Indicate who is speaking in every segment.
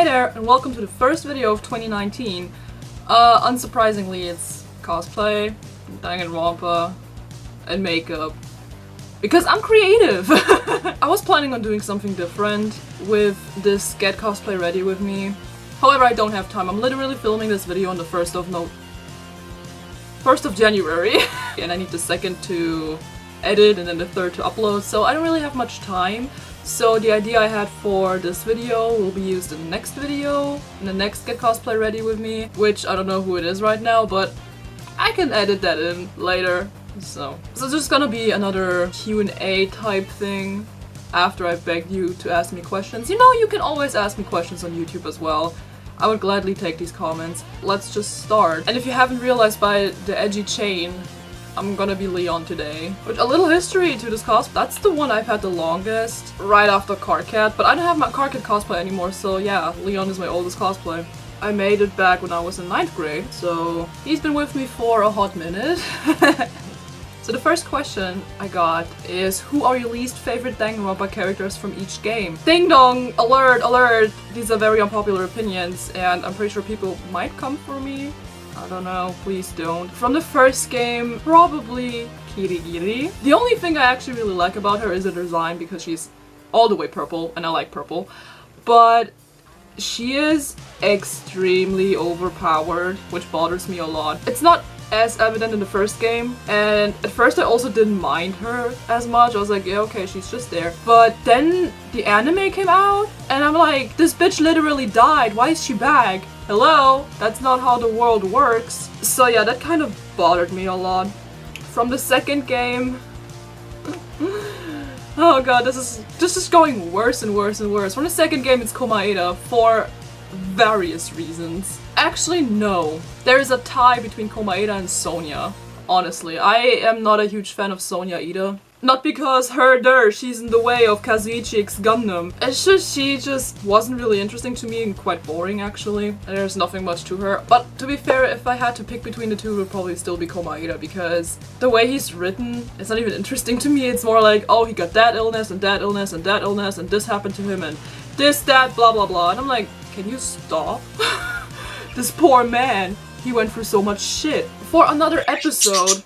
Speaker 1: Hey there, and welcome to the first video of 2019. Unsurprisingly, it's cosplay, Danganronpa, and makeup. Because I'm creative! I was planning on doing something different with this Get Cosplay Ready with me. However, I don't have time. I'm literally filming this video on the 1st of January. And I need the 2nd to edit and then the 3rd to upload, so I don't really have much time. So the idea I had for this video will be used in the next video, in the next Get Cosplay Ready with me, which I don't know who it is right now, but I can edit that in later. So it's just gonna be another Q&A type thing after I begged you to ask me questions. You know, you can always ask me questions on YouTube as well. I would gladly take these comments. Let's just start. And if you haven't realized by the edgy chain, I'm gonna be Leon today. Which, a little history to this cosplay. That's the one I've had the longest, right after Carcat. But I don't have my Carcat cosplay anymore, so yeah, Leon is my oldest cosplay. I made it back when I was in 9th grade, so he's been with me for a hot minute. So the first question I got is, who are your least favorite Danganronpa characters from each game? Ding dong! Alert, alert! These are very unpopular opinions, and I'm pretty sure people might come for me. I don't know, please don't. From the first game, probably Kirigiri. The only thing I actually really like about her is the design, because she's all the way purple, and I like purple. But she is extremely overpowered, which bothers me a lot. It's not as evident in the first game, and at first I also didn't mind her as much. I was like, yeah, okay, she's just there. But then the anime came out, and I'm like, this bitch literally died. Why is she back? Hello? That's not how the world works. So yeah, that kind of bothered me a lot. From the second game... oh god, this is just going worse and worse and worse. From the second game, it's Komaeda for various reasons. Actually, no. There is a tie between Komaeda and Sonya. Honestly, I am not a huge fan of Sonya either. Not because she's in the way of Kazuichi X Gundam. It's just, she just wasn't really interesting to me and quite boring actually. There's nothing much to her. But to be fair, if I had to pick between the two, it would probably still be Komaeda, because the way he's written, it's not even interesting to me. It's more like, oh, he got that illness and that illness and that illness and this happened to him and this, that, blah, blah, blah. And I'm like, can you stop? This poor man, he went through so much shit. For another episode...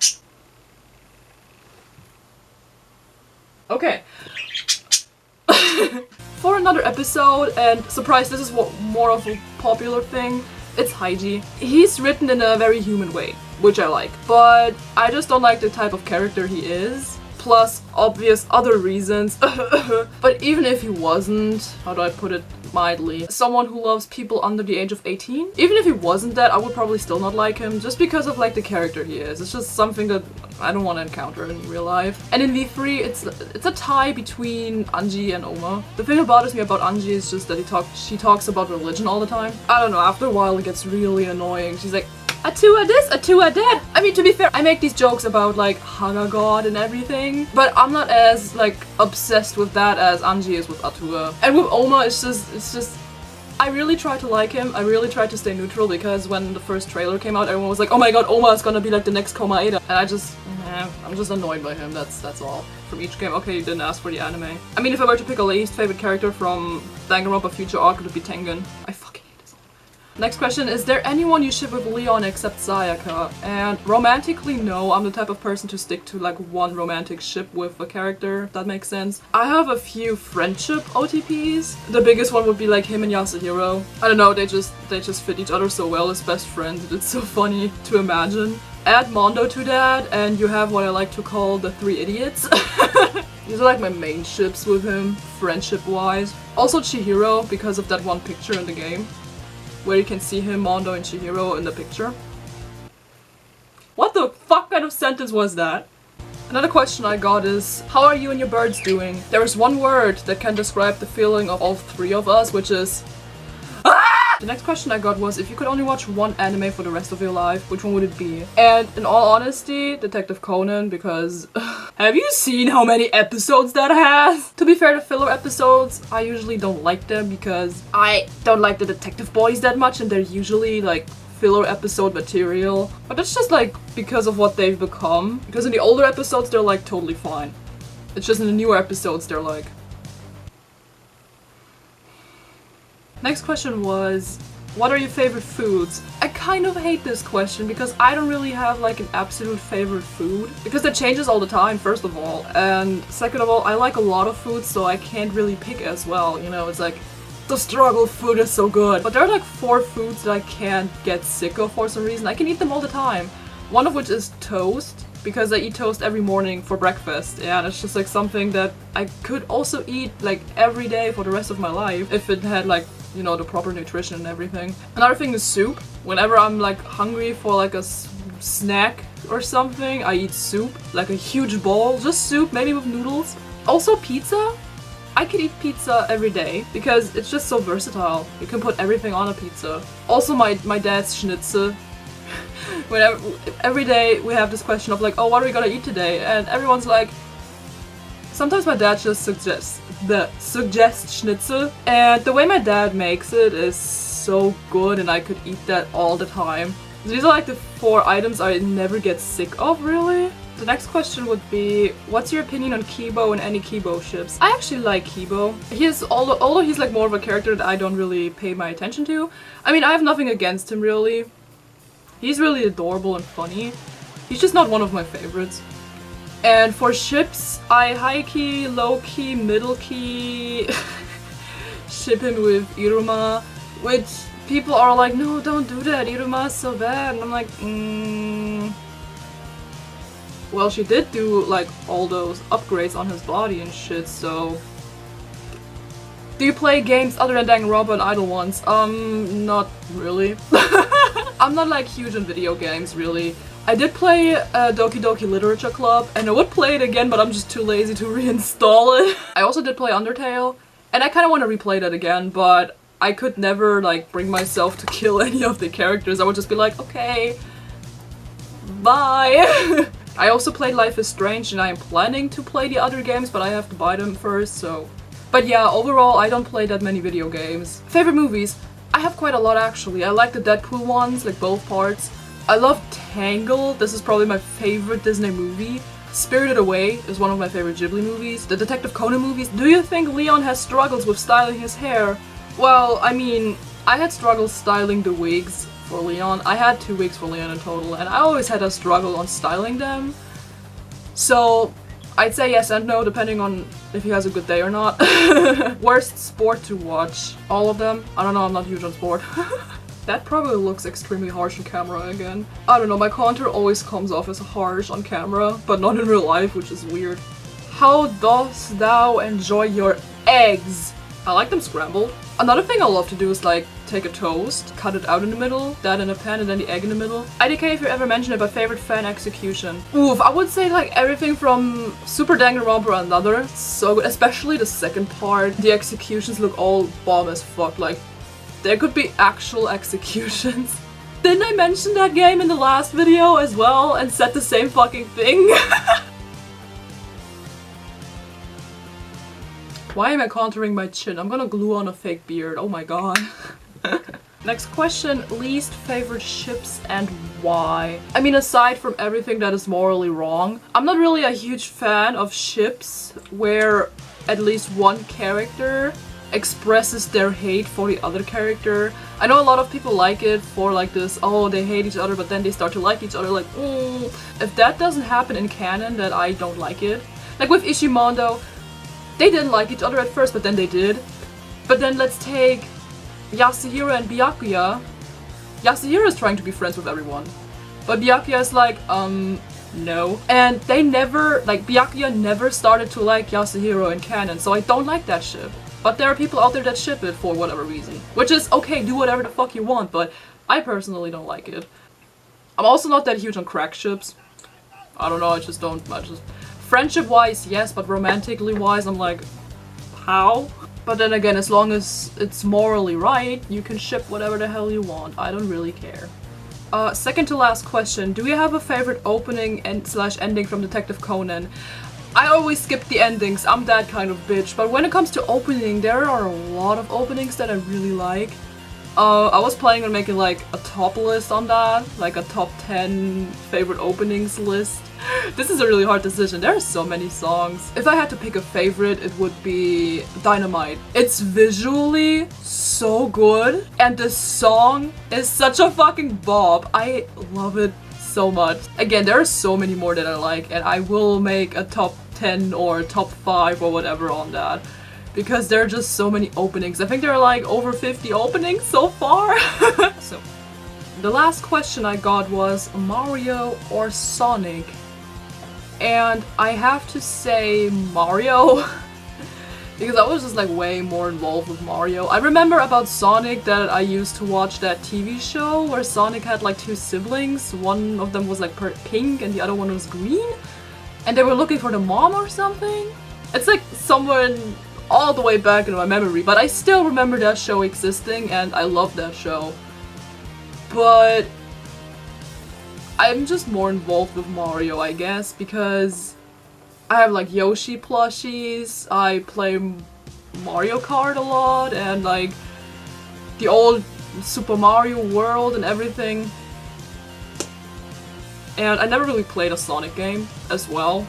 Speaker 1: Okay. For another episode, and surprise, this is more of a popular thing, it's Haiji. He's written in a very human way, which I like, but I just don't like the type of character he is, plus obvious other reasons. But even if he wasn't, how do I put it mildly, someone who loves people under the age of 18, even if he wasn't that, I would probably still not like him, just because of like the character he is. It's just something that I don't want to encounter in real life. And in V3, it's a tie between Anji and Oma. The thing that bothers me about Anji is just that she talks about religion all the time. I don't know, after a while it gets really annoying. She's like, Atua this, Atua that. I mean, to be fair, I make these jokes about like Haga God and everything, but I'm not as like obsessed with that as Anji is with Atua. And with Oma, it's just I really try to like him. I really try to stay neutral, because when the first trailer came out, everyone was like, oh my god, Oma is gonna be like the next Komaeda. And I'm just annoyed by him, that's all. From each game. Okay, you didn't ask for the anime. I mean, if I were to pick a least favorite character from Danganronpa Future Arc, it would be Tengen. I fucking hate this. Next question, is there anyone you ship with Leon except Sayaka? And romantically, no. I'm the type of person to stick to like one romantic ship with a character, if that makes sense. I have a few friendship OTPs. The biggest one would be like him and Yasuhiro. I don't know, they just fit each other so well as best friends. It's so funny to imagine. Add Mondo to that, and you have what I like to call the 3 idiots. These are like my main ships with him, friendship-wise. Also Chihiro, because of that one picture in the game, where you can see him, Mondo, and Chihiro in the picture. What the fuck kind of sentence was that? Another question I got is, how are you and your birds doing? There is one word that can describe the feeling of all 3 of us, which is... The next question I got was, if you could only watch one anime for the rest of your life, which one would it be? And in all honesty, Detective Conan, because have you seen how many episodes that has? To be fair, the filler episodes, I usually don't like them because I don't like the detective boys that much, and they're usually like filler episode material. But that's just like because of what they've become. Because in the older episodes, they're like totally fine. It's just in the newer episodes, they're like... Next question was, what are your favorite foods? I kind of hate this question because I don't really have like an absolute favorite food. Because that changes all the time, first of all. And second of all, I like a lot of food, so I can't really pick as well. You know, it's like, the struggle, food is so good. But there are like 4 foods that I can't get sick of for some reason. I can eat them all the time. One of which is toast, because I eat toast every morning for breakfast. Yeah, and it's just like something that I could also eat like every day for the rest of my life if it had like, you know, the proper nutrition and everything. Another thing is soup. Whenever I'm like hungry for like a snack or something, I eat soup. Like a huge bowl, just soup, maybe with noodles. Also pizza. I could eat pizza every day because it's just so versatile. You can put everything on a pizza. Also my dad's schnitzel. Whenever, every day we have this question of like, oh, what are we gonna eat today? And everyone's like, sometimes my dad just suggests schnitzel, and the way my dad makes it is so good and I could eat that all the time. These are like the 4 items I never get sick of, really. The next question would be, what's your opinion on Kibo and any Kibo ships? I actually like Kibo. Although he's like more of a character that I don't really pay my attention to. I mean, I have nothing against him really. He's really adorable and funny. He's just not one of my favorites. And for ships, I high-key, low-key, middle-key ship him with Iruma, which people are like, no, don't do that, Iruma's so bad. And I'm like, well, she did do like all those upgrades on his body and shit, so... Do you play games other than Danganronpa and Idle Ones? Not really. I'm not like huge on video games, really. I did play Doki Doki Literature Club, and I would play it again, but I'm just too lazy to reinstall it. I also did play Undertale, and I kind of want to replay that again, but I could never like bring myself to kill any of the characters. I would just be like, okay, bye. I also played Life is Strange, and I am planning to play the other games, but I have to buy them first, so... But yeah, overall, I don't play that many video games. Favorite movies? I have quite a lot actually. I like the Deadpool ones, like both parts. I love Tangled, this is probably my favorite Disney movie. Spirited Away is one of my favorite Ghibli movies. The Detective Conan movies. Do you think Leon has struggles with styling his hair? Well, I mean, I had struggles styling the wigs for Leon. I had 2 wigs for Leon in total, and I always had a struggle on styling them. So, I'd say yes and no, depending on if he has a good day or not. Worst sport to watch? All of them? I don't know, I'm not huge on sport. That probably looks extremely harsh on camera again. I don't know, my contour always comes off as harsh on camera, but not in real life, which is weird. How dost thou enjoy your eggs? I like them scrambled. Another thing I love to do is like take a toast, cut it out in the middle, that in a pan, and then the egg in the middle. IDK, if you ever mentioned about favorite fan execution. Oof, I would say like everything from Super Danganronpa and Another. So good, especially the second part. The executions look all bomb as fuck. Like, there could be actual executions. Didn't I mention that game in the last video as well and said the same fucking thing? Why am I contouring my chin? I'm gonna glue on a fake beard. Oh my god. Next question, least favorite ships and why? I mean, aside from everything that is morally wrong, I'm not really a huge fan of ships where at least one character expresses their hate for the other character. I know a lot of people like it for like this, oh, they hate each other but then they start to like each other, like, If that doesn't happen in canon, then I don't like it. Like with Ishimondo, they didn't like each other at first, but then they did. But then let's take Yasuhiro and Byakuya. Yasuhiro is trying to be friends with everyone, but Byakuya is like, no. And they never, like, Byakuya never started to like Yasuhiro in canon, so I don't like that ship. But there are people out there that ship it for whatever reason. Which is, okay, do whatever the fuck you want, but I personally don't like it. I'm also not that huge on crack ships. I don't know, I just don't, friendship-wise, yes, but romantically-wise, I'm like, how? But then again, as long as it's morally right, you can ship whatever the hell you want. I don't really care. Second to last question. Do you have a favorite opening and / ending from Detective Conan? I always skip the endings. I'm that kind of bitch. But when it comes to opening, there are a lot of openings that I really like. I was planning on making like a top list on that, like a top 10 favorite openings list. This is a really hard decision. There are so many songs. If I had to pick a favorite, it would be Dynamite. It's visually so good, and the song is such a fucking bop. I love it so much. Again, there are so many more that I like, and I will make a top 10 or top 5 or whatever on that. Because there are just so many openings. I think there are like over 50 openings so far. So, the last question I got was Mario or Sonic? And I have to say Mario. Because I was just like way more involved with Mario. I remember about Sonic that I used to watch that TV show where Sonic had like 2 siblings. One of them was like pink and the other one was green. And they were looking for the mom or something. It's like somewhere all the way back in my memory, but I still remember that show existing and I love that show. But I'm just more involved with Mario, I guess, because I have like Yoshi plushies, I play Mario Kart a lot, and like the old Super Mario World and everything. And I never really played a Sonic game as well.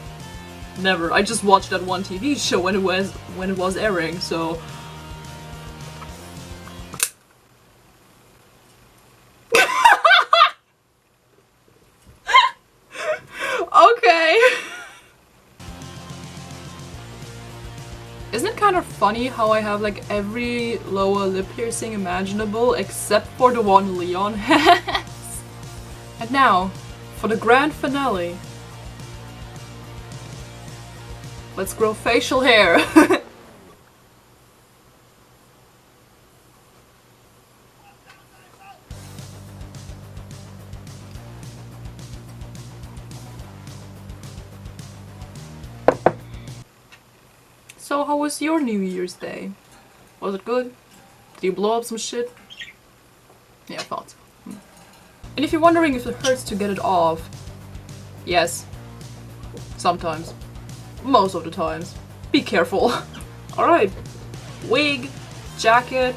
Speaker 1: Never. I just watched that one TV show when it was airing, so okay. Isn't it kind of funny how I have like every lower lip piercing imaginable except for the one Leon has? And now, for the grand finale. Let's grow facial hair. So how was your New Year's Day? Was it good? Did you blow up some shit? Yeah, I thought so. And if you're wondering if it hurts to get it off, yes. Sometimes. Most of the times. Be careful. Alright. Wig, jacket,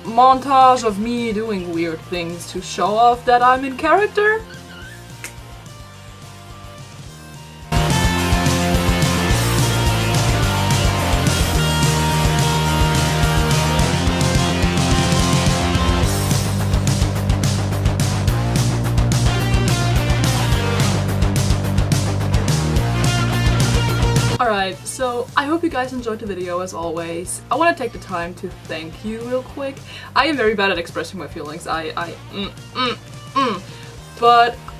Speaker 1: montage of me doing weird things to show off that I'm in character. Alright, so I hope you guys enjoyed the video as always. I want to take the time to thank you real quick. I am very bad at expressing my feelings. But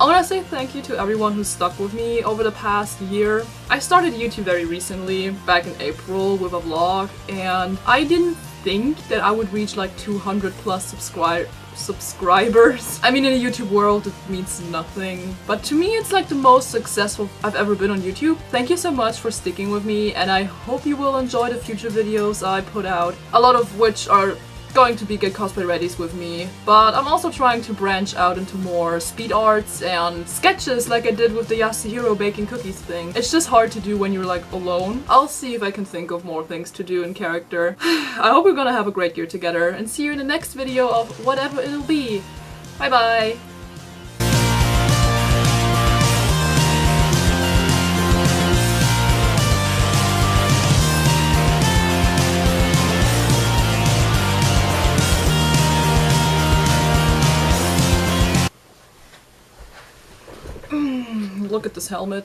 Speaker 1: I want to say thank you to everyone who stuck with me over the past year. I started YouTube very recently, back in April with a vlog, and I didn't think that I would reach like 200 plus subscribers. I mean, in the YouTube world it means nothing, but to me it's like the most successful I've ever been on YouTube. Thank you so much for sticking with me, and I hope you will enjoy the future videos I put out, a lot of which are going to be Get Cosplay Readies with me, but I'm also trying to branch out into more speed arts and sketches like I did with the Yasuhiro baking cookies thing. It's just hard to do when you're like alone. I'll see if I can think of more things to do in character. I hope we're gonna have a great year together, and see you in the next video of whatever it'll be. Bye bye! Look at this helmet.